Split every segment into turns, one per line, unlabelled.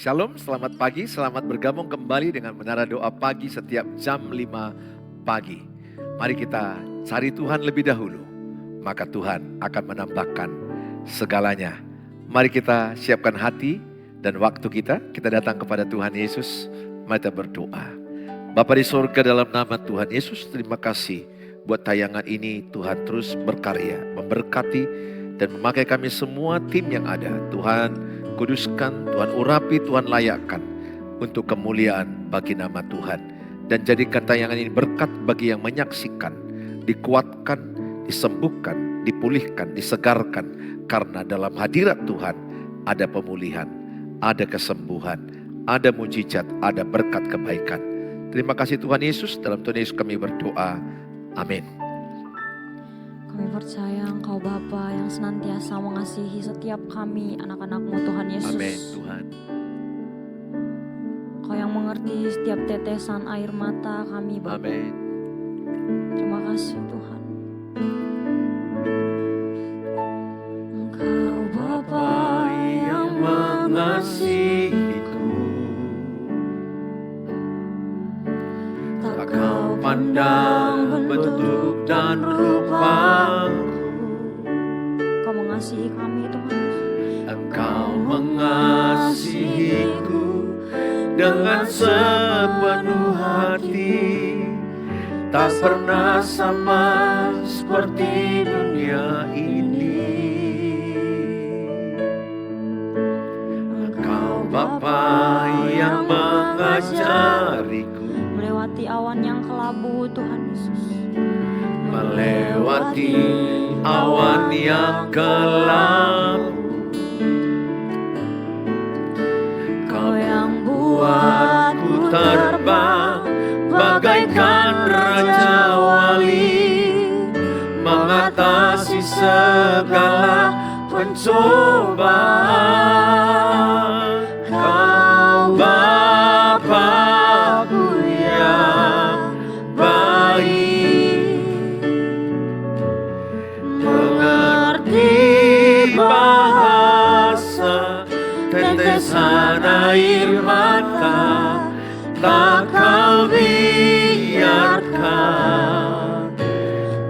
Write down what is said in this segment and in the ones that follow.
Shalom, selamat pagi, selamat bergabung kembali dengan Menara Doa Pagi setiap jam 5 pagi. Mari kita cari Tuhan lebih dahulu, maka Tuhan akan menambahkan segalanya. Mari kita siapkan hati dan waktu kita datang kepada Tuhan Yesus. Mari kita berdoa. Bapa di surga, dalam nama Tuhan Yesus, terima kasih buat tayangan ini. Tuhan terus berkarya, memberkati dan memakai kami semua tim yang ada. Tuhan kuduskan, Tuhan urapi, Tuhan layakkan untuk kemuliaan bagi nama Tuhan. Dan jadikan tayangan ini berkat bagi yang menyaksikan, dikuatkan, disembuhkan, dipulihkan, disegarkan. Karena dalam hadirat Tuhan ada pemulihan, ada kesembuhan, ada mujizat, ada berkat kebaikan. Terima kasih Tuhan Yesus, dalam Tuhan Yesus kami berdoa. Amin.
Kami percaya Engkau Bapa yang senantiasa mengasihi setiap kami anak-anak-Mu Tuhan Yesus.
Amin Tuhan.
Engkau yang mengerti setiap tetesan air mata kami Bapa.
Amin.
Terima kasih Tuhan. Engkau Bapa yang mengasihiku, tak Kau pandang bentuk dan rupaku. Kau mengasihi kami Tuhan.
Engkau mengasihiku dengan sepenuh hati, tak pernah sama seperti dunia ini. Engkau Bapa yang mengajariku
Melewati awan yang kelabu Tuhan Yesus.
melewati awan yang gelap.
Kau yang buatku terbang
bagaikan raja wali, mengatasi segala pencobaan. Kau Bapa-Ku yang baik, mengerti bahasa tetesan air mata, tak Kau biarkan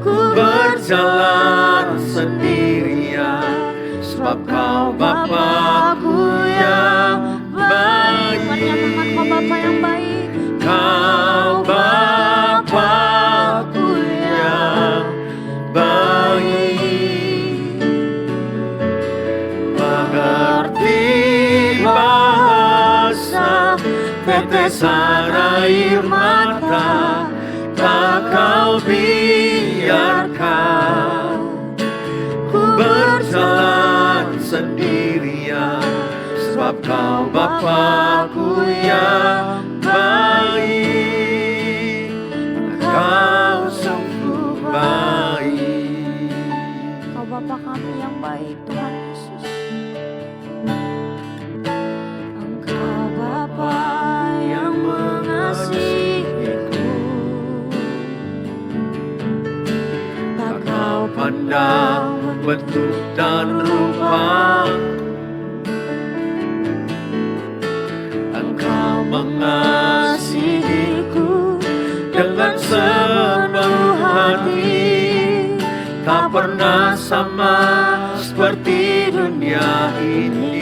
ku berjalan sendirian, sebab Kau Bapa-Ku yang baik.
Menyatakan Kau Bapa yang baik.
Kau Bapa-Ku yang baik, mengerti bahasa tetesan air mata, tak Kau biarkan ku berjalan sendirian, sebab Kau Bapa-Ku yang baik. Kau sungguh baik.
Kau Bapa kami yang baik Tuhan Yesus. Engkau Bapa yang mengasihiku, tak Kau
Pandang bentuk dan rupa, Engkau mengasihiku dengan sepenuh hati, tak pernah sama seperti dunia ini.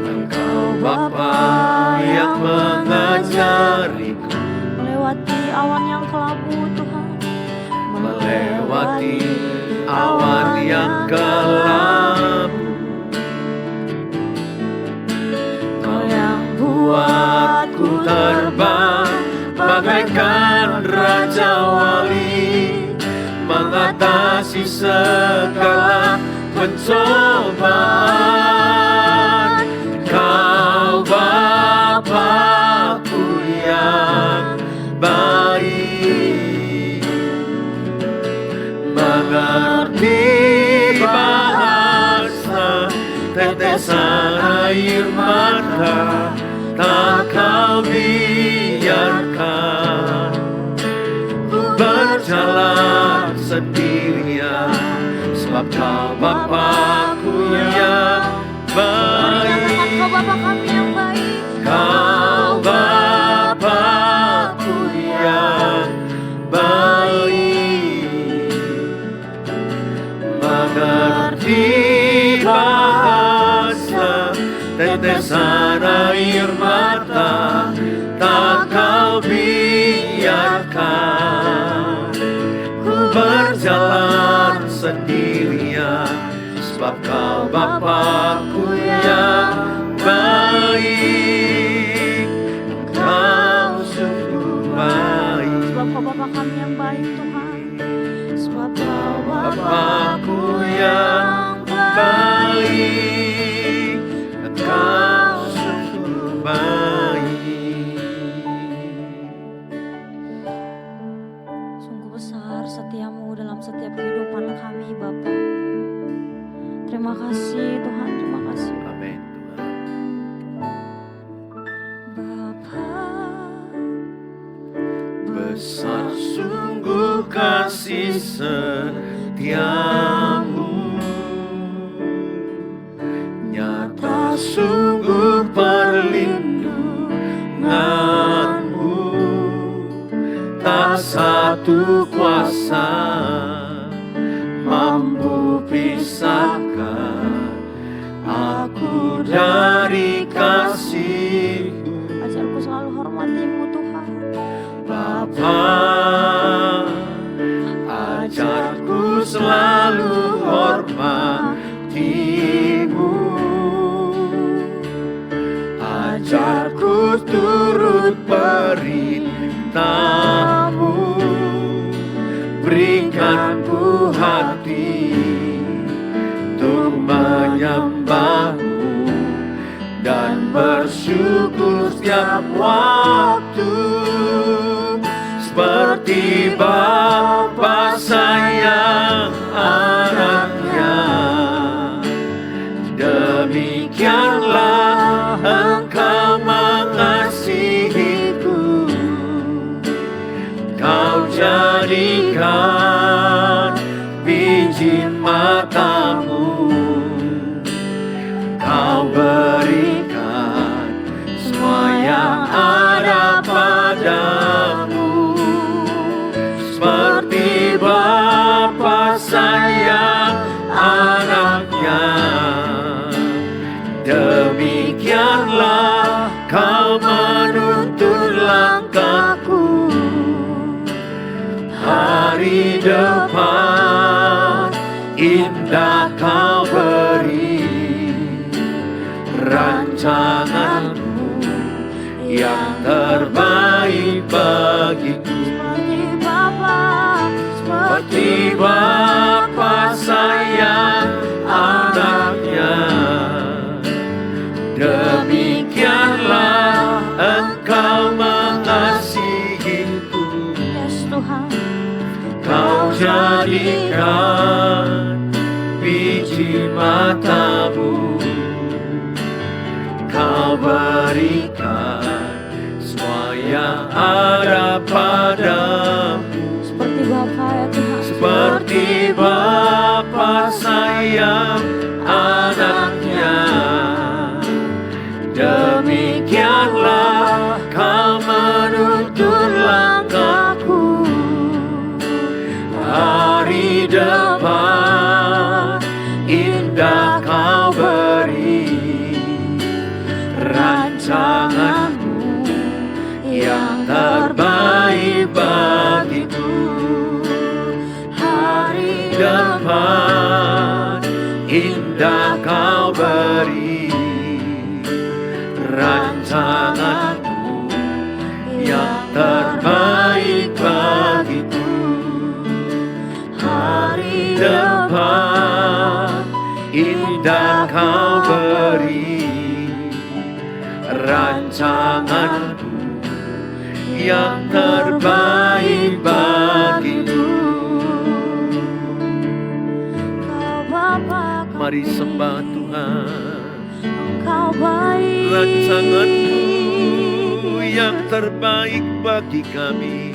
Engkau Bapa yang mengajariku
melewati awan yang kelabu Tuhan.
melewati awan yang gelap.
Kau yang
Buatku terbang bagaikan raja wali, mengatasi segala pencobaan. Kau Bapa-Ku yang baik, mengerti bahasa tetesan air mata, tak Kau biarkan ku berjalan sendirian, sebab Kau Bapa-Ku yang di bahasa tetesan air mata, tak kau biarkan ku berjalan sendirian, sebab kau Bapa-Ku yang baik, kau sungguh baik.
Sebab kau Bapa kami yang baik Tuhan, sebab kau
Bapa-Ku yang baik, Engkau sungguh baik.
Sungguh besar setiamu dalam setiap kehidupan kami Bapa. Terima kasih Tuhan, terima kasih.
Amin Tuhan.
Bapa,
Besar sungguh kasih setiamu, nyata sungguh perlindunganmu, tak satu kuasa mampu pisahkan aku dari kasih-Mu.
ajarku selalu hormatimu Tuhan.
Bapa, ajarku selalu hormati-Mu, ajarku turut perintah-Mu, berikan ku hati untuk menyembah-Mu dan bersyukur setiap waktu, seperti Bapa sayang anaknya, demikianlah Engkau mengasihiku. Kau jadikan biji mata-Mu, Kau berikan semua yang ada padamu, seperti Bapa sayang anaknya, demikianlah Kau menuntun langkahku. Hari depan indah Kau beri, rancangan-Mu yang terbaik bagiku. Seperti Bapa sayang anaknya, demikianlah Engkau mengasihiku.
Yes Tuhan.
Kau jadikan biji mata-Mu, Kau berikan semua yang ada padamu.
Seperti Bapa ya Tuhan.
Seperti Bapa sayang anaknya, demikianlah Kau menuntun langkahku. Hari depan indah Kau beri, rancangan-Mu yang terbaik bagiku. Hari depan indah Kau beri, rancangan-Mu yang terbaik bagiku. Hari depan indah Kau beri, rancangan-Mu yang terbaik bagiku. Mari sembah Tuhan.
Engkau baik.
Rancangan-Mu yang terbaik bagi kami.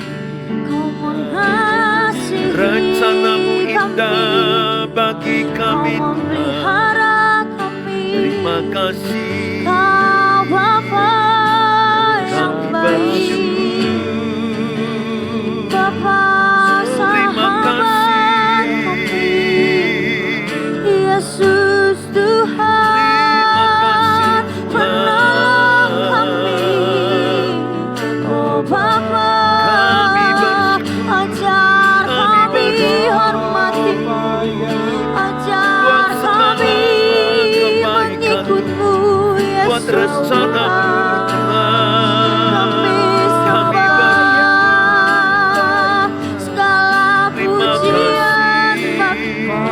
Kau mengasihi
Rencana-Mu
kami.
indah bagi kami
Kau
Tuhan.
memelihara kami.
Terima kasih.
Kau Bapa yang
Kami
baik.
bersyukur.
Bapa
Terima
sahabat
kasih.
kami. Yesus Tuhan, penolong kami. Oh Bapa, ajar kami hormati-Mu, ajar kami mengikut-Mu, Yesus Tuhan. Kami sembah segala pujian bagi-Mu.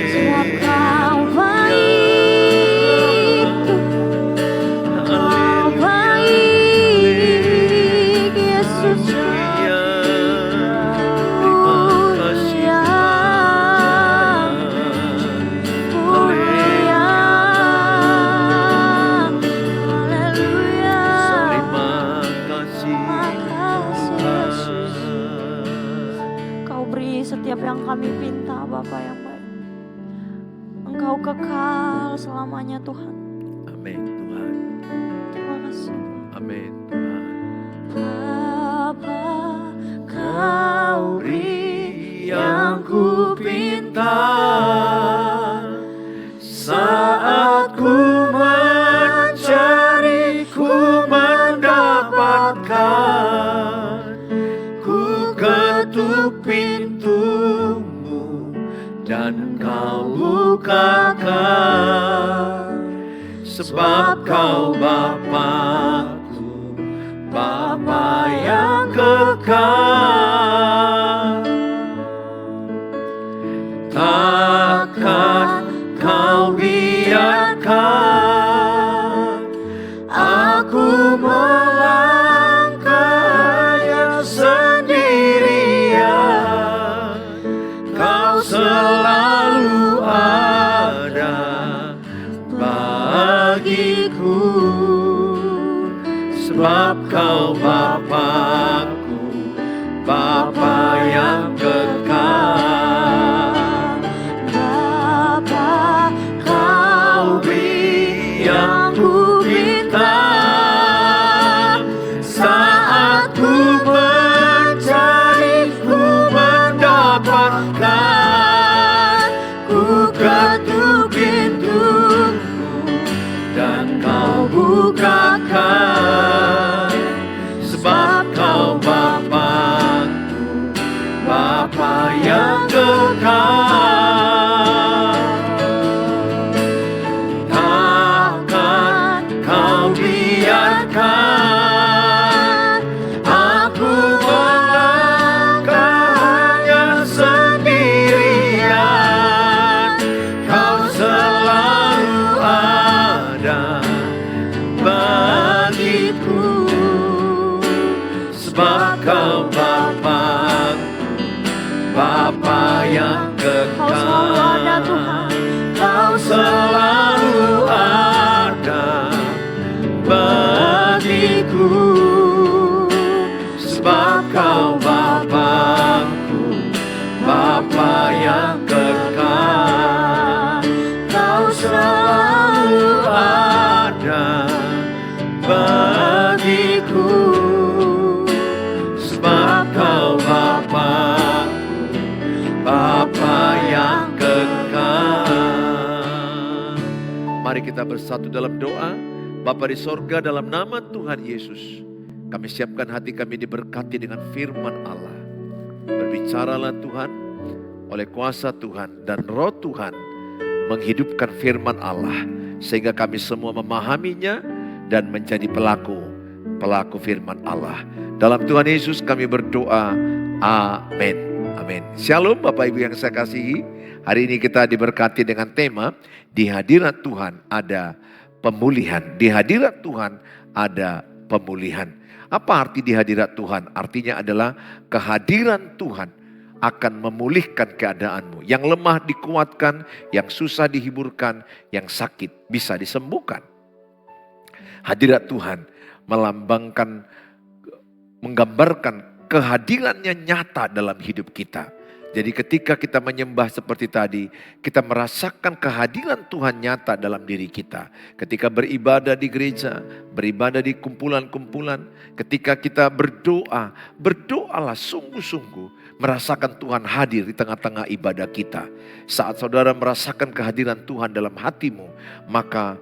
Sebab Kau baik, Kau baik, Yesus mulia, mulia. Haleluya. Terima kasih Yesus. Kau beri setiap yang kami pinta, Bapa yang baik. Engkau kekal selamanya Tuhan.
Amin Tuhan.
Terima kasih Bapa.
Amin Tuhan.
Bapa, Kau beri yang ku pinta,
Saat ku mencari, ku mendapatkan. Ku ketuk pintu-Mu dan Kau bukakan. Sebab Kau Bapa-Ku, Bapa yang kekal. Takkan Kau biarkan aku melangkah sendirian. Kau selalu ada bagiku. Sebab Kau Bapa-Ku, Bapa yang kekal.
Bapa,
Kau beri yang ku minta. Saat ku mencari, ku mendapatkan. Ku ketuk pintu-Mu dan Kau bukakan. Sebab Kau Bapa-Ku, Bapa yang kekal. Takkan Kau biarkan aku melangkah hanya sendirian. Kau selalu ada bagiku. Sebab Kau Bapa-Ku, Bapa yang
Kau selalu ada
kekal.
Tuhan.
Kau selalu ada bagiku. Sebab Kau Bapa-Ku, Bapa yang kekal. Kau selalu ada bagiku. Sebab Kau Bapa-Ku, Bapa yang kekal. Mari kita bersatu dalam doa. Bapa di sorga, dalam nama Tuhan Yesus, kami siapkan hati kami diberkati dengan firman Allah. Berbicaralah Tuhan, oleh kuasa Tuhan dan roh Tuhan, menghidupkan firman Allah. Sehingga kami semua memahaminya dan menjadi pelaku firman Allah. Dalam Tuhan Yesus kami berdoa, amin. Amin. Shalom Bapak Ibu yang saya kasihi. Hari ini kita diberkati dengan tema, di hadirat Tuhan ada pemulihan. Di hadirat Tuhan ada pemulihan. Apa arti di hadirat Tuhan? Artinya adalah kehadiran Tuhan akan memulihkan keadaanmu. Yang lemah dikuatkan, yang susah dihiburkan, yang sakit bisa disembuhkan. Hadirat Tuhan menggambarkan kehadirannya nyata dalam hidup kita. Jadi ketika kita menyembah seperti tadi, kita merasakan kehadiran Tuhan nyata dalam diri kita. Ketika beribadah di gereja, beribadah di kumpulan-kumpulan, ketika kita berdoa, berdoalah sungguh-sungguh. merasakan Tuhan hadir di tengah-tengah ibadah kita. Saat saudara merasakan kehadiran Tuhan dalam hatimu, maka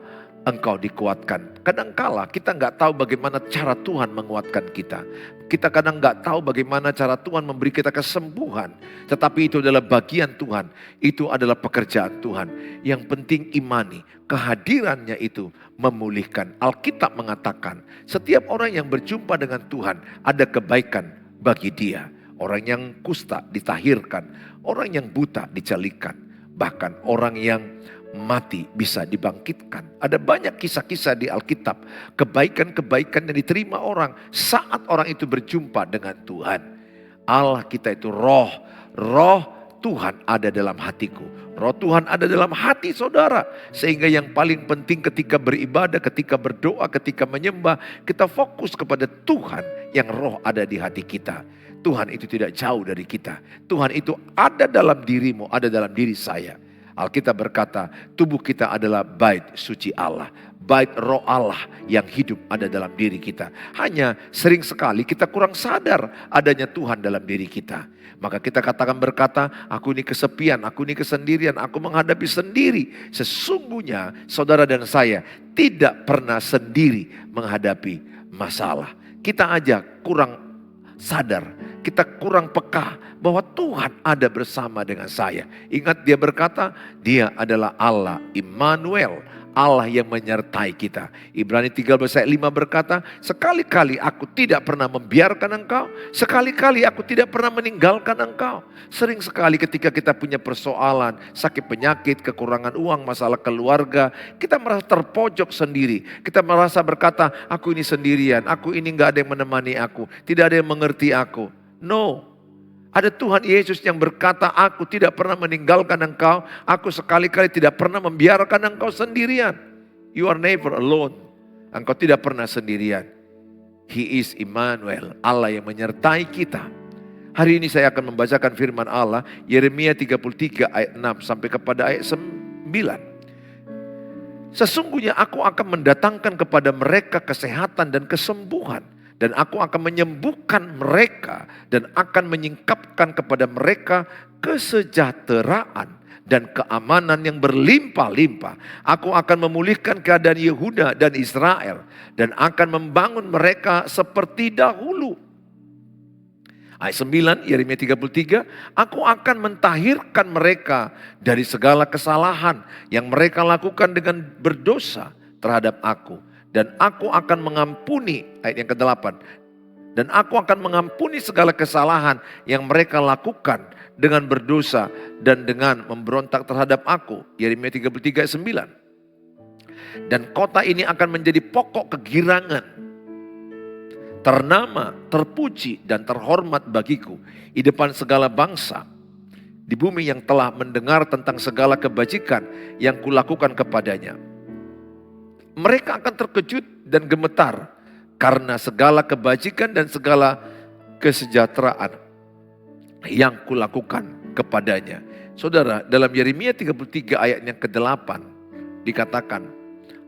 engkau dikuatkan. Kadangkala kita nggak tahu bagaimana cara Tuhan menguatkan kita. Kita kadang nggak tahu bagaimana cara Tuhan memberi kita kesembuhan. Tetapi itu adalah bagian Tuhan. Itu adalah pekerjaan Tuhan. Yang penting imani. Kehadirannya itu memulihkan. Alkitab mengatakan setiap orang yang berjumpa dengan Tuhan ada kebaikan bagi dia. Orang yang kusta ditahirkan. Orang yang buta dicalikan. Bahkan orang yang mati bisa dibangkitkan. Ada banyak kisah-kisah di Alkitab. Kebaikan-kebaikan yang diterima orang saat orang itu berjumpa dengan Tuhan. Allah kita itu roh. Roh Tuhan ada dalam hatiku. Roh Tuhan ada dalam hati saudara. Sehingga yang paling penting ketika beribadah, ketika berdoa, ketika menyembah, kita fokus kepada Tuhan yang roh ada di hati kita. Tuhan itu tidak jauh dari kita. Tuhan itu ada dalam dirimu, ada dalam diri saya. Alkitab berkata, tubuh kita adalah bait suci Allah. Bait roh Allah yang hidup ada dalam diri kita. Hanya sering sekali kita kurang sadar adanya Tuhan dalam diri kita. Maka kita katakan berkata, aku ini kesepian, aku ini kesendirian, aku menghadapi sendiri. Sesungguhnya saudara dan saya tidak pernah sendiri menghadapi masalah. Kita aja kurang sadar, kita kurang peka bahwa Tuhan ada bersama dengan saya. Ingat dia berkata, dia adalah Allah Immanuel, Allah yang menyertai kita. Ibrani 13 ayat 5 berkata, sekali-kali aku tidak pernah membiarkan engkau, sekali-kali aku tidak pernah meninggalkan engkau. Sering sekali ketika kita punya persoalan, sakit penyakit, kekurangan uang, masalah keluarga, kita merasa terpojok sendiri. Kita merasa berkata, aku ini sendirian, aku ini gak ada yang menemani aku, tidak ada yang mengerti aku. No, ada Tuhan Yesus yang berkata, aku tidak pernah meninggalkan engkau, aku sekali-kali tidak pernah membiarkan engkau sendirian. You are never alone. Engkau tidak pernah sendirian. He is Immanuel, Allah yang menyertai kita. Hari ini saya akan membacakan firman Allah, Yeremia 33 ayat 6 sampai kepada ayat 9. Sesungguhnya aku akan mendatangkan kepada mereka kesehatan dan kesembuhan. Dan aku akan menyembuhkan mereka dan akan menyingkapkan kepada mereka kesejahteraan dan keamanan yang berlimpah-limpah. Aku akan memulihkan keadaan Yehuda dan Israel dan akan membangun mereka seperti dahulu. Ayat 9, Yeremia 33, aku akan mentahirkan mereka dari segala kesalahan yang mereka lakukan dengan berdosa terhadap aku. Dan aku akan mengampuni, ayat yang ke-8. Dan aku akan mengampuni segala kesalahan yang mereka lakukan dengan berdosa dan dengan memberontak terhadap aku. Yeremia 33 ayat 9. Dan kota ini akan menjadi pokok kegirangan, ternama, terpuji dan terhormat bagiku di depan segala bangsa di bumi yang telah mendengar tentang segala kebajikan yang kulakukan kepadanya. Mereka akan terkejut dan gemetar karena segala kebajikan dan segala kesejahteraan yang kulakukan kepadanya. Saudara, dalam Yeremia 33 ayat yang ke-8 dikatakan,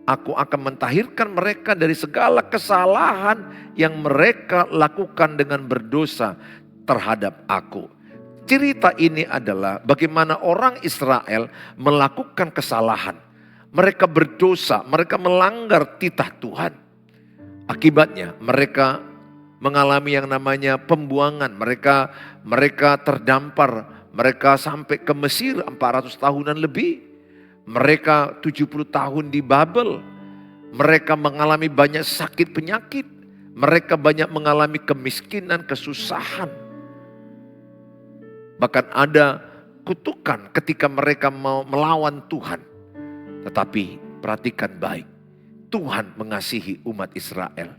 aku akan mentahirkan mereka dari segala kesalahan yang mereka lakukan dengan berdosa terhadap aku. Cerita ini adalah bagaimana orang Israel melakukan kesalahan. Mereka berdosa, mereka melanggar titah Tuhan. Akibatnya mereka mengalami yang namanya pembuangan. Mereka terdampar, mereka sampai ke Mesir 400 tahunan lebih. Mereka 70 tahun di Babel. Mereka mengalami banyak sakit penyakit. Mereka banyak mengalami kemiskinan, kesusahan. Bahkan ada kutukan ketika mereka mau melawan Tuhan. Tetapi perhatikan baik, Tuhan mengasihi umat Israel.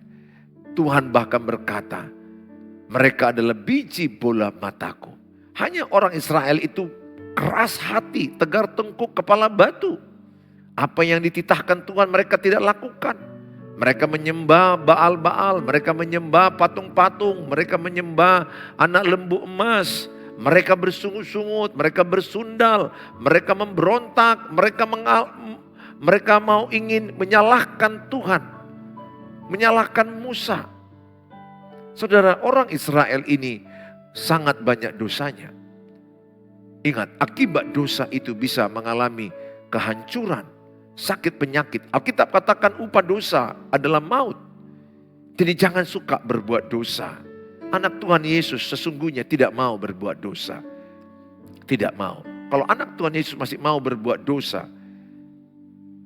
Tuhan bahkan berkata, mereka adalah biji bola mataku. Hanya orang Israel itu keras hati, tegar tengkuk, kepala batu. Apa yang dititahkan Tuhan mereka tidak lakukan. Mereka menyembah Baal-Baal, mereka menyembah patung-patung, mereka menyembah anak lembu emas. Mereka bersungut-sungut, mereka bersundal, mereka memberontak, mereka mau ingin menyalahkan Tuhan, menyalahkan Musa. Saudara, orang Israel ini sangat banyak dosanya. Ingat, akibat dosa itu bisa mengalami kehancuran, sakit penyakit. Alkitab katakan upah dosa adalah maut. Jadi jangan suka berbuat dosa. Anak Tuhan Yesus sesungguhnya tidak mau berbuat dosa. Tidak mau. Kalau anak Tuhan Yesus masih mau berbuat dosa,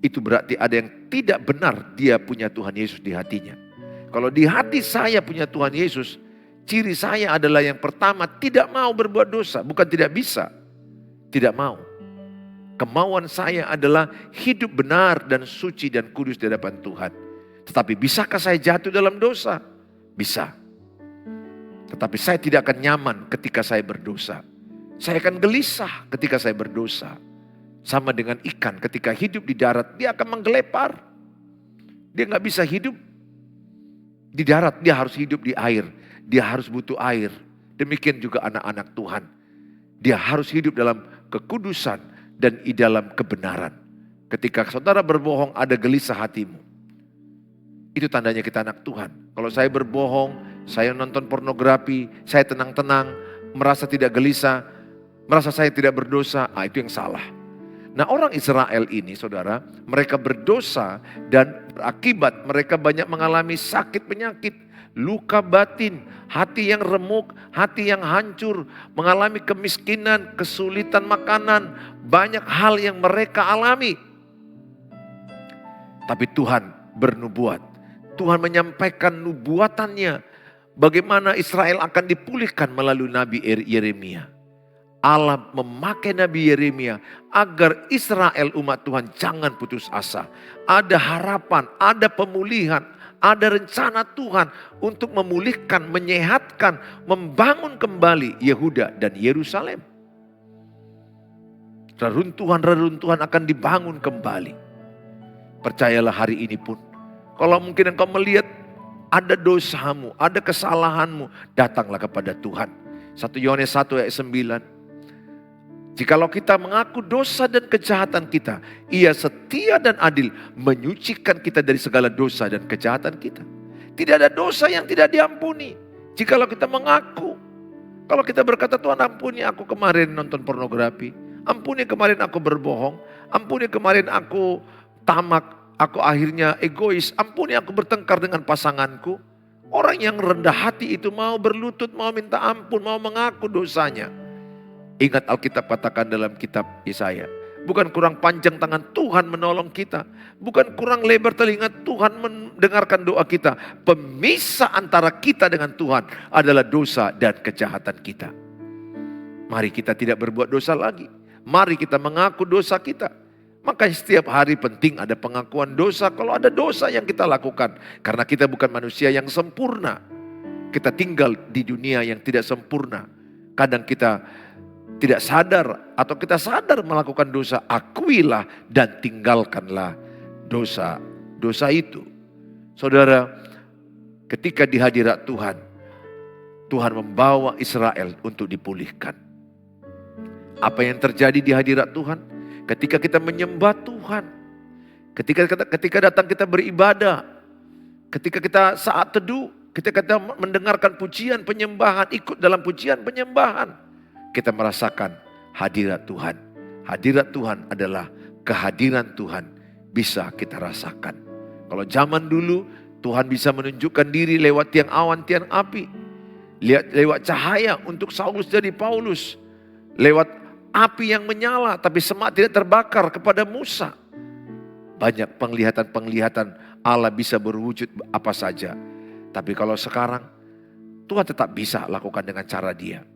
itu berarti ada yang tidak benar dia punya Tuhan Yesus di hatinya. Kalau di hati saya punya Tuhan Yesus, ciri saya adalah yang pertama tidak mau berbuat dosa. Bukan tidak bisa. Tidak mau. Kemauan saya adalah hidup benar dan suci dan kudus di hadapan Tuhan. Tetapi bisakah saya jatuh dalam dosa? Bisa. Tetapi saya tidak akan nyaman ketika saya berdosa. Saya akan gelisah ketika saya berdosa. Sama dengan ikan ketika hidup di darat, dia akan menggelepar. Dia nggak bisa hidup di darat, dia harus hidup di air. Dia harus butuh air. Demikian juga anak-anak Tuhan. Dia harus hidup dalam kekudusan dan di dalam kebenaran. Ketika saudara berbohong, ada gelisah hatimu. Itu tandanya kita anak Tuhan. Kalau saya berbohong, saya nonton pornografi, saya tenang-tenang, merasa tidak gelisah, merasa saya tidak berdosa, itu yang salah. Nah, orang Israel ini, saudara, mereka berdosa dan berakibat mereka banyak mengalami sakit penyakit, luka batin, hati yang remuk, hati yang hancur, mengalami kemiskinan, kesulitan makanan, banyak hal yang mereka alami. Tapi Tuhan bernubuat, Tuhan menyampaikan nubuatannya, bagaimana Israel akan dipulihkan melalui Nabi Yeremia. Allah memakai Nabi Yeremia agar Israel umat Tuhan jangan putus asa. Ada harapan, ada pemulihan, ada rencana Tuhan untuk memulihkan, menyehatkan, membangun kembali Yehuda dan Yerusalem. Reruntuhan-reruntuhan akan dibangun kembali. Percayalah hari ini pun. Kalau mungkin engkau melihat ada dosamu, ada kesalahanmu, datanglah kepada Tuhan. 1 Yohanes 1 ayat 9. Jikalau kita mengaku dosa dan kejahatan kita, Ia setia dan adil menyucikan kita dari segala dosa dan kejahatan kita. Tidak ada dosa yang tidak diampuni. Jikalau kita mengaku, kalau kita berkata, Tuhan ampuni aku kemarin nonton pornografi, ampuni kemarin aku berbohong, ampuni kemarin aku tamak, aku akhirnya egois, ampuni aku bertengkar dengan pasanganku. Orang yang rendah hati itu mau berlutut, mau minta ampun, mau mengaku dosanya. Ingat Alkitab katakan dalam kitab Yesaya, bukan kurang panjang tangan Tuhan menolong kita, bukan kurang lebar telinga Tuhan mendengarkan doa kita. Pemisah antara kita dengan Tuhan adalah dosa dan kejahatan kita. Mari kita tidak berbuat dosa lagi. Mari kita mengaku dosa kita. Maka setiap hari penting ada pengakuan dosa kalau ada dosa yang kita lakukan. Karena kita bukan manusia yang sempurna. Kita tinggal di dunia yang tidak sempurna. Kadang kita tidak sadar atau kita sadar melakukan dosa, akuilah dan tinggalkanlah dosa itu. Saudara, ketika di hadirat Tuhan, Tuhan membawa Israel untuk dipulihkan. Apa yang terjadi di hadirat Tuhan? Ketika kita menyembah Tuhan, ketika datang kita beribadah, ketika kita saat teduh, ketika kita mendengarkan pujian penyembahan, ikut dalam pujian penyembahan, kita merasakan hadirat Tuhan. Hadirat Tuhan adalah kehadiran Tuhan bisa kita rasakan. Kalau zaman dulu Tuhan bisa menunjukkan diri lewat tiang awan, tiang api. Lewat cahaya untuk Saulus jadi Paulus. Lewat api yang menyala tapi semak tidak terbakar kepada Musa. Banyak penglihatan-penglihatan Allah bisa berwujud apa saja. Tapi kalau sekarang Tuhan tetap bisa lakukan dengan cara Dia.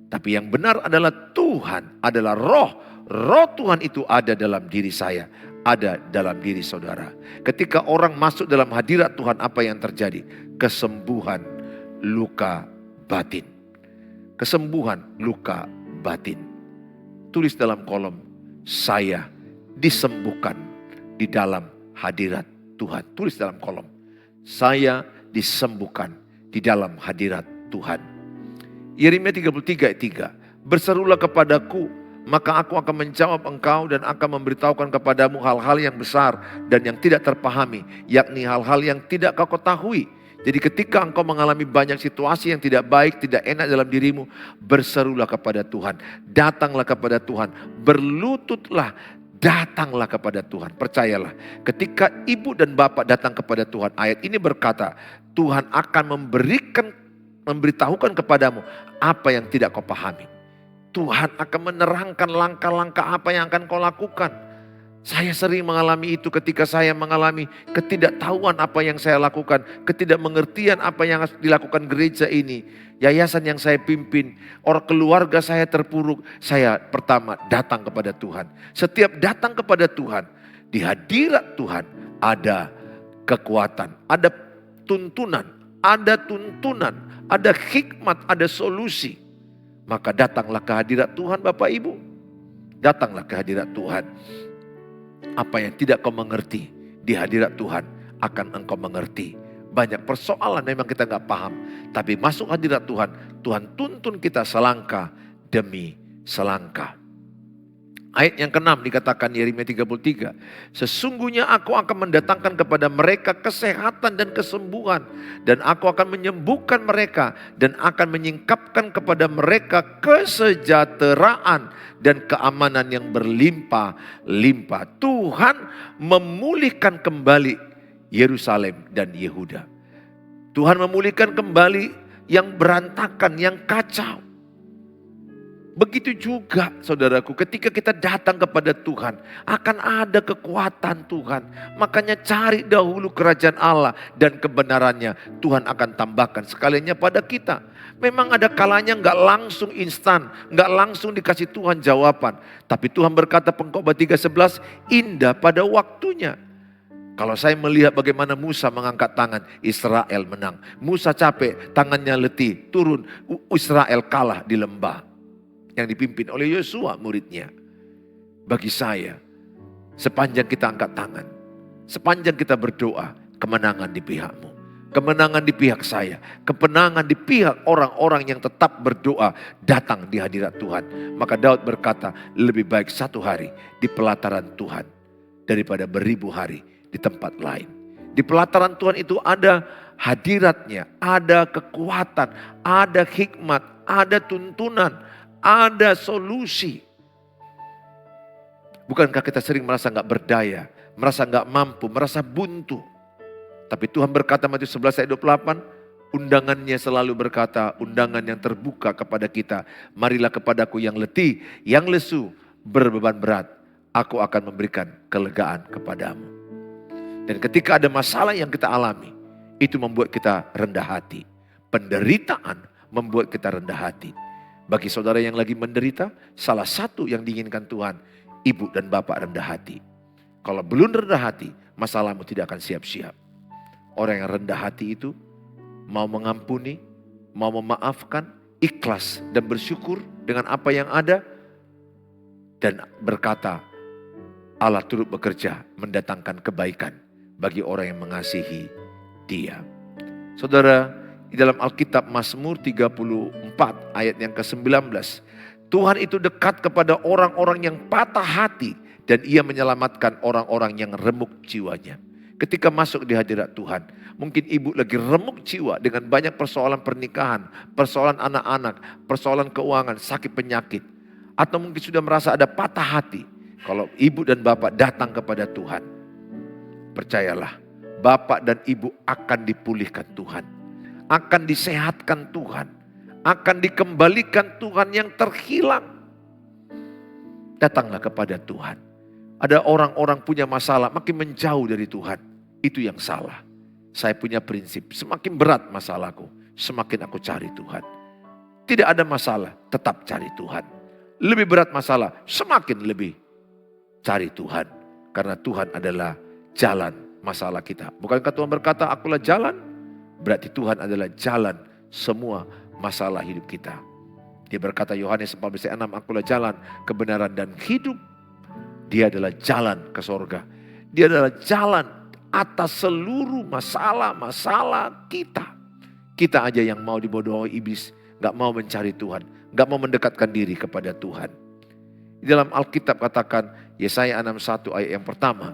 Tapi yang benar adalah Tuhan adalah roh. Roh Tuhan itu ada dalam diri saya. Ada dalam diri saudara. Ketika orang masuk dalam hadirat Tuhan, apa yang terjadi? Kesembuhan luka batin. Kesembuhan luka batin. Tulis dalam kolom, saya disembuhkan di dalam hadirat Tuhan. Tulis dalam kolom, saya disembuhkan di dalam hadirat Tuhan. Yeremia 33 ayat 3. Berserulah kepadaku, maka aku akan menjawab engkau dan akan memberitahukan kepadamu hal-hal yang besar dan yang tidak terpahami, yakni hal-hal yang tidak kau ketahui. Jadi ketika engkau mengalami banyak situasi yang tidak baik, tidak enak dalam dirimu, berserulah kepada Tuhan. Datanglah kepada Tuhan. Berlututlah, datanglah kepada Tuhan. Percayalah, ketika ibu dan bapak datang kepada Tuhan, ayat ini berkata, Tuhan akan memberitahukan kepadamu apa yang tidak kau pahami. Tuhan akan menerangkan langkah-langkah apa yang akan kau lakukan. Saya sering mengalami itu ketika saya mengalami ketidaktahuan apa yang saya lakukan. Ketidakmengertian apa yang harus dilakukan gereja ini. Yayasan yang saya pimpin. Orang keluarga saya terpuruk. Saya pertama datang kepada Tuhan. Setiap datang kepada Tuhan. Di hadirat Tuhan ada kekuatan. Ada tuntunan. Ada tuntunan. Ada hikmat. Ada solusi. Maka datanglah ke hadirat Tuhan Bapak Ibu. Datanglah ke hadirat Tuhan. Apa yang tidak kau mengerti di hadirat Tuhan akan engkau mengerti. Banyak persoalan memang kita nggak paham. Tapi masuk hadirat Tuhan, Tuhan tuntun kita selangkah demi selangkah. Ayat yang ke-6 dikatakan Yeremia 33. Sesungguhnya aku akan mendatangkan kepada mereka kesehatan dan kesembuhan. Dan aku akan menyembuhkan mereka. Dan akan menyingkapkan kepada mereka kesejahteraan dan keamanan yang berlimpah-limpah. Tuhan memulihkan kembali Yerusalem dan Yehuda. Tuhan memulihkan kembali yang berantakan, yang kacau. Begitu juga saudaraku, ketika kita datang kepada Tuhan, akan ada kekuatan Tuhan. Makanya cari dahulu kerajaan Allah dan kebenarannya. Tuhan akan tambahkan sekaliannya pada kita. Memang ada kalanya gak langsung instan, gak langsung dikasih Tuhan jawaban. Tapi Tuhan berkata Pengkhotbah 3:11, indah pada waktunya. Kalau saya melihat bagaimana Musa mengangkat tangan, Israel menang. Musa capek, tangannya letih, turun, Israel kalah di lembah. Yang dipimpin oleh Yosua muridnya. Bagi saya, sepanjang kita angkat tangan, sepanjang kita berdoa, kemenangan di pihakmu. Kemenangan di pihak saya, kemenangan di pihak orang-orang yang tetap berdoa datang di hadirat Tuhan. Maka Daud berkata, lebih baik 1 hari di pelataran Tuhan daripada beribu hari di tempat lain. Di pelataran Tuhan itu ada hadiratnya, ada kekuatan, ada hikmat, ada tuntunan, ada solusi. Bukankah kita sering merasa gak berdaya, merasa gak mampu, merasa buntu. Tapi Tuhan berkata Matius 11 ayat 28, undangannya selalu berkata, undangan yang terbuka kepada kita. Marilah kepadaku yang letih, yang lesu, berbeban berat. Aku akan memberikan kelegaan kepadamu. Dan ketika ada masalah yang kita alami, itu membuat kita rendah hati. Penderitaan membuat kita rendah hati. Bagi saudara yang lagi menderita, salah satu yang diinginkan Tuhan, ibu dan bapak rendah hati. Kalau belum rendah hati, masalahmu tidak akan siap-siap. Orang yang rendah hati itu mau mengampuni, mau memaafkan, ikhlas dan bersyukur dengan apa yang ada. Dan berkata, Allah turut bekerja mendatangkan kebaikan bagi orang yang mengasihi Dia. Saudara, di dalam Alkitab Mazmur 34 ayat yang ke-19. Tuhan itu dekat kepada orang-orang yang patah hati. Dan ia menyelamatkan orang-orang yang remuk jiwanya. Ketika masuk di hadirat Tuhan. Mungkin ibu lagi remuk jiwa dengan banyak persoalan pernikahan. Persoalan anak-anak, persoalan keuangan, sakit penyakit. Atau mungkin sudah merasa ada patah hati. Kalau ibu dan bapak datang kepada Tuhan. Percayalah, bapak dan ibu akan dipulihkan Tuhan. Akan disehatkan Tuhan. Akan dikembalikan Tuhan yang terhilang. Datanglah kepada Tuhan. Ada orang-orang punya masalah makin menjauh dari Tuhan. Itu yang salah. Saya punya prinsip. Semakin berat masalahku, semakin aku cari Tuhan. Tidak ada masalah, tetap cari Tuhan. Lebih berat masalah, semakin lebih cari Tuhan. Karena Tuhan adalah jalan masalah kita. Bukankah Tuhan berkata, akulah jalan? Berarti Tuhan adalah jalan semua masalah hidup kita. Dia berkata Yohanes 14:6, akulah jalan, kebenaran dan hidup. Dia adalah jalan ke sorga. Dia adalah jalan atas seluruh masalah-masalah kita. Kita aja yang mau dibodohi iblis, gak mau mencari Tuhan, gak mau mendekatkan diri kepada Tuhan. Di dalam Alkitab katakan Yesaya 61 ayat yang pertama,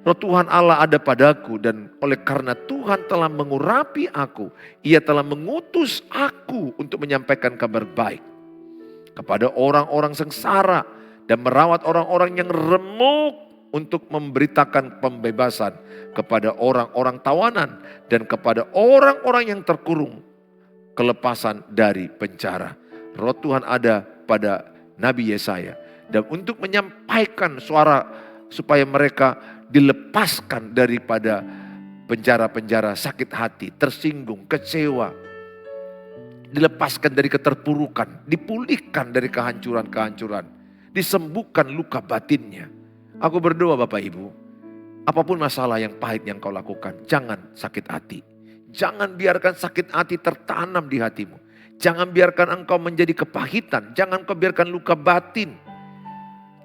Roh Tuhan Allah ada padaku dan oleh karena Tuhan telah mengurapi aku, Ia telah mengutus aku untuk menyampaikan kabar baik kepada orang-orang sengsara dan merawat orang-orang yang remuk, untuk memberitakan pembebasan kepada orang-orang tawanan dan kepada orang-orang yang terkurung kelepasan dari penjara. Roh Tuhan ada pada Nabi Yesaya dan untuk menyampaikan suara supaya mereka dilepaskan daripada penjara-penjara sakit hati, tersinggung, kecewa. Dilepaskan dari keterpurukan, dipulihkan dari kehancuran-kehancuran, disembuhkan luka batinnya. Aku berdoa Bapak Ibu, apapun masalah yang pahit yang kau lakukan, jangan sakit hati. Jangan biarkan sakit hati tertanam di hatimu. Jangan biarkan engkau menjadi kepahitan, jangan kau biarkan luka batin.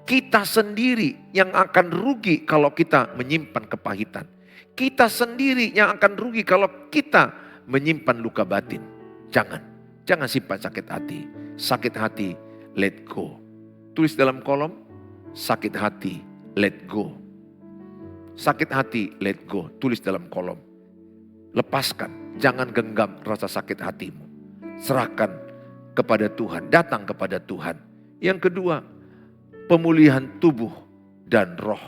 Kita sendiri yang akan rugi kalau kita menyimpan kepahitan. Kita sendiri yang akan rugi kalau kita menyimpan luka batin. Jangan simpan sakit hati. Sakit hati, let go. Tulis dalam kolom, sakit hati, let go. Sakit hati, let go. Tulis dalam kolom. Lepaskan, jangan genggam rasa sakit hatimu. Serahkan kepada Tuhan, datang kepada Tuhan. Yang kedua, pemulihan tubuh dan roh.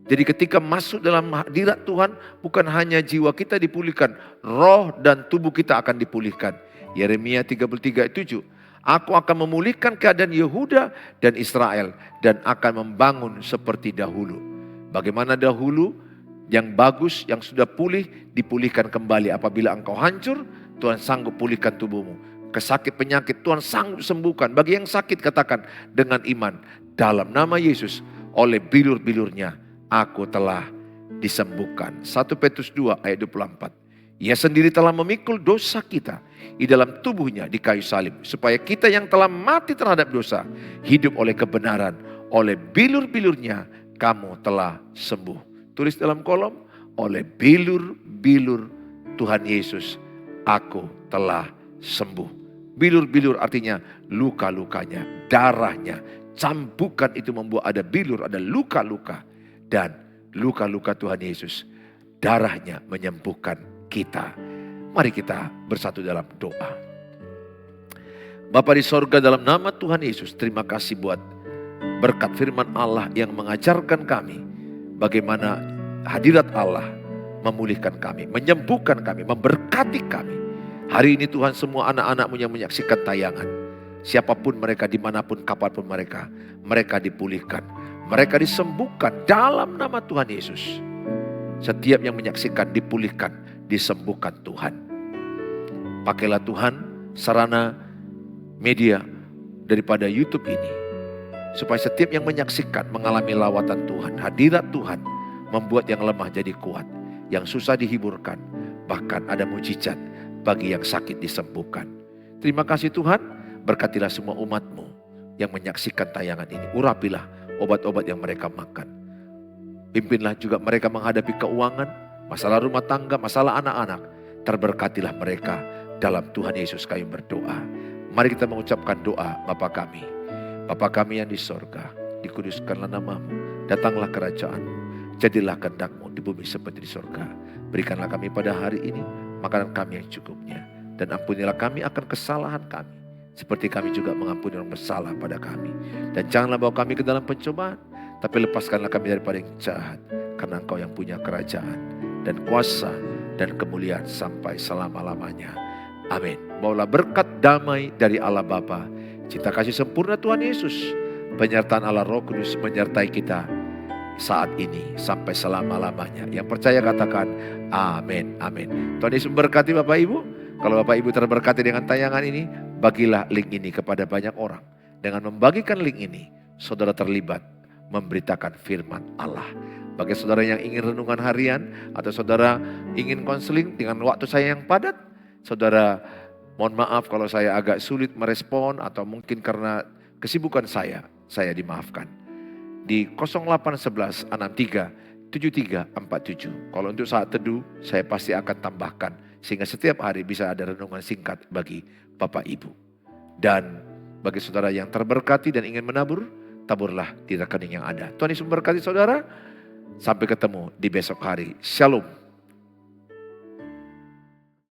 Jadi ketika masuk dalam hadirat Tuhan, bukan hanya jiwa kita dipulihkan, roh dan tubuh kita akan dipulihkan. Yeremia 33:7, aku akan memulihkan keadaan Yehuda dan Israel dan akan membangun seperti dahulu. Bagaimana dahulu, yang bagus, yang sudah pulih, dipulihkan kembali. Apabila engkau hancur, Tuhan sanggup pulihkan tubuhmu. Kesakit penyakit Tuhan sanggup sembuhkan. Bagi yang sakit katakan dengan iman, dalam nama Yesus, oleh bilur-bilurnya aku telah disembuhkan. 1 Petrus 2 ayat 24. Ia sendiri telah memikul dosa kita di dalam tubuhnya di kayu salib, supaya kita yang telah mati terhadap dosa hidup oleh kebenaran. Oleh bilur-bilurnya kamu telah sembuh. Tulis dalam kolom, oleh bilur-bilur Tuhan Yesus aku telah sembuh. Bilur-bilur artinya luka-lukanya, darahnya, cambukan itu membuat ada bilur, ada luka-luka. Dan luka-luka Tuhan Yesus, darahnya menyembuhkan kita. Mari kita bersatu dalam doa. Bapa di sorga, dalam nama Tuhan Yesus, terima kasih buat berkat firman Allah yang mengajarkan kami bagaimana hadirat Allah memulihkan kami, menyembuhkan kami, memberkati kami. Hari ini Tuhan, semua anak-anak-Mu yang menyaksikan tayangan, siapapun mereka, dimanapun, kapanpun mereka dipulihkan, mereka disembuhkan dalam nama Tuhan Yesus. Setiap yang menyaksikan dipulihkan, disembuhkan Tuhan. Pakailah Tuhan sarana media daripada YouTube ini, supaya setiap yang menyaksikan mengalami lawatan Tuhan, hadirat Tuhan, membuat yang lemah jadi kuat, yang susah dihiburkan, bahkan ada mujizat bagi yang sakit disembuhkan. Terima kasih Tuhan, berkatilah semua umat-Mu yang menyaksikan tayangan ini. Urapilah obat-obat yang mereka makan. Pimpinlah juga mereka menghadapi keuangan, masalah rumah tangga, masalah anak-anak. Terberkatilah mereka dalam Tuhan Yesus kami berdoa. Mari kita mengucapkan doa. Bapa kami yang di sorga, dikuduskanlah nama-Mu, datanglah kerajaan-Mu, jadilah kehendak-Mu di bumi seperti di sorga. Berikanlah kami pada hari ini makanan kami yang cukupnya, dan ampunilah kami akan kesalahan kami, seperti kami juga mengampuni orang bersalah pada kami. Dan janganlah bawa kami ke dalam pencobaan, tapi lepaskanlah kami daripada yang jahat, karena Engkau yang punya kerajaan dan kuasa dan kemuliaan sampai selama-lamanya. Amin. Bawalah berkat damai dari Allah Bapa, cinta kasih sempurna Tuhan Yesus, penyertaan Allah Roh Kudus menyertai kita saat ini sampai selama-lamanya. Yang percaya katakan amin, amin. Tuhan Yesus memberkati Bapak Ibu. Kalau Bapak Ibu terberkati dengan tayangan ini, bagilah link ini kepada banyak orang. Dengan membagikan link ini, saudara terlibat memberitakan firman Allah. Bagi saudara yang ingin renungan harian, atau saudara ingin konseling dengan waktu saya yang padat, saudara mohon maaf kalau saya agak sulit merespon, atau mungkin karena kesibukan saya dimaafkan. Di 0811 63 7347. Kalau untuk saat teduh, saya pasti akan tambahkan, sehingga setiap hari bisa ada renungan singkat bagi Bapak Ibu. Dan bagi saudara yang terberkati dan ingin menabur, taburlah di rekening yang ada. Tuhan Yesus memberkati saudara. Sampai ketemu di besok hari. Shalom.